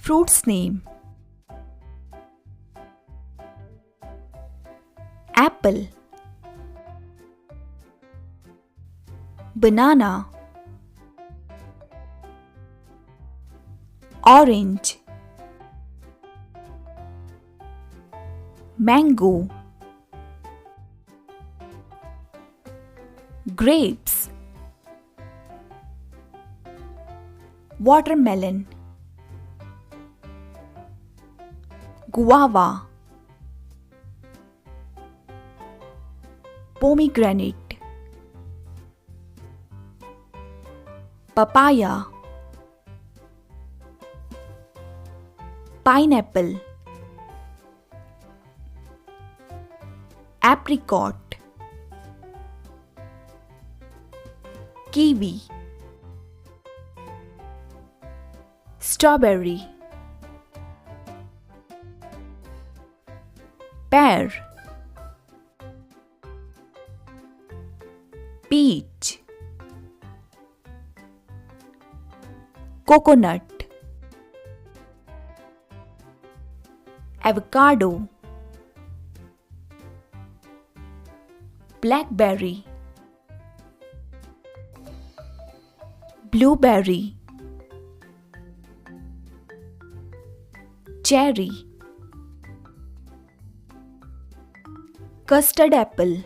Fruits name: apple, banana, orange, mango, grapes, watermelon, guava, pomegranate, papaya, pineapple, apricot, kiwi, strawberry, pear, peach, coconut, avocado, blackberry, blueberry, cherry, custard apple,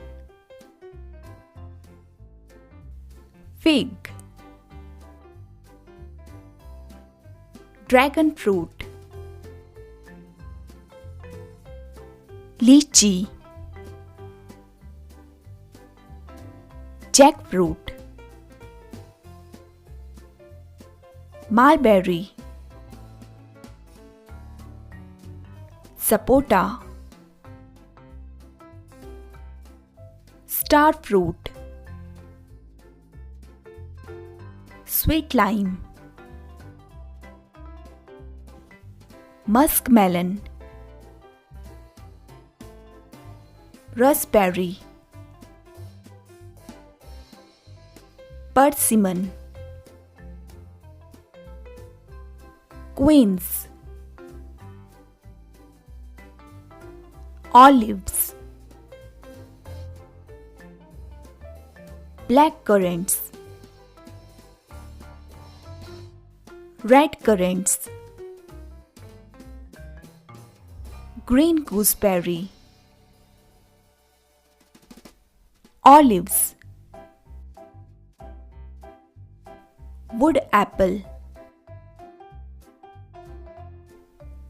fig, dragon fruit, lychee, jackfruit, mulberry, sapota, star fruit, sweet lime, muskmelon, raspberry, persimmon, quince, olives, black currants, red currants, green gooseberry, olives, wood apple,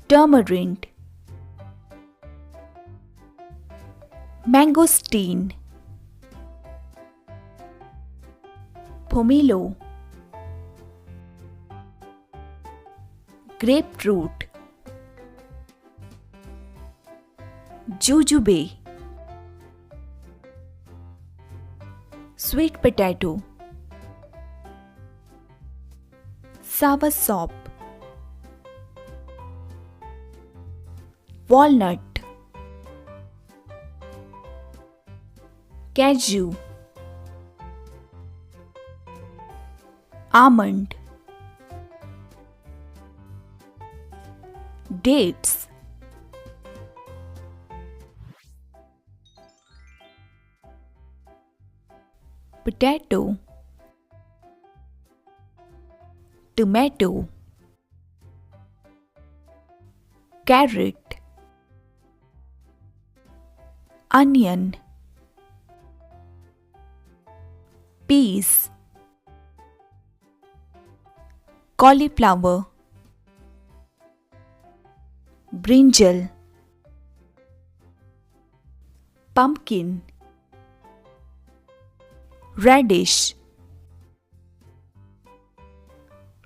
tamarind, mangosteen, pomelo, grapefruit, jujube, sweet potato, soursop, walnut, cashew, almond, dates, potato, tomato, carrot, onion, peas, cauliflower, brinjal, pumpkin, radish,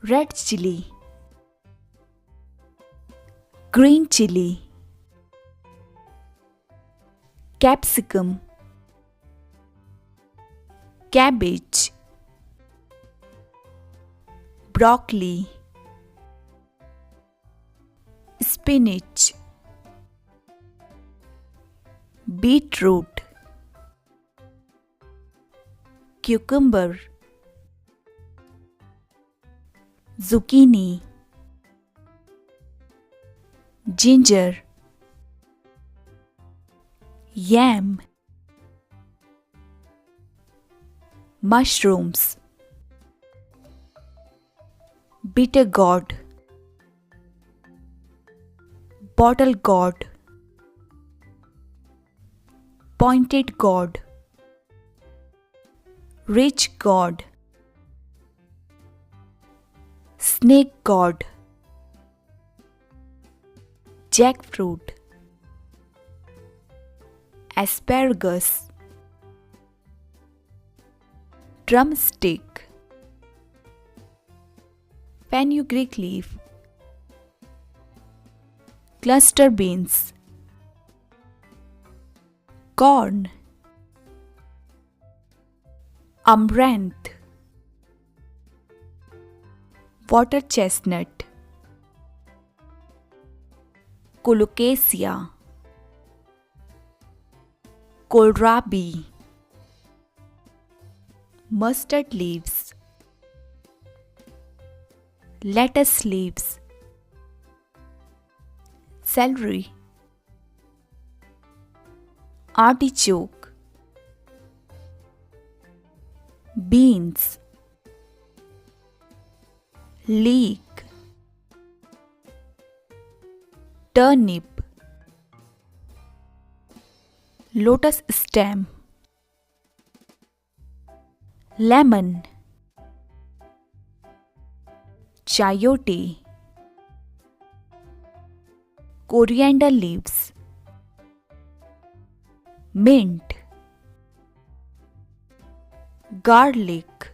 red chili, green chili, capsicum, cabbage, broccoli, spinach, beetroot, cucumber, zucchini, ginger, yam, mushrooms, bitter gourd, bottle gourd, pointed gourd, rich gourd, snake gourd, jackfruit, asparagus, drumstick, fenugreek leaf, cluster beans, corn, amaranth, water chestnut, colocasia, kohlrabi, mustard leaves, lettuce leaves, celery, artichoke, beans, leek, turnip, lotus stem, lemon, chayote, coriander leaves, mint, garlic,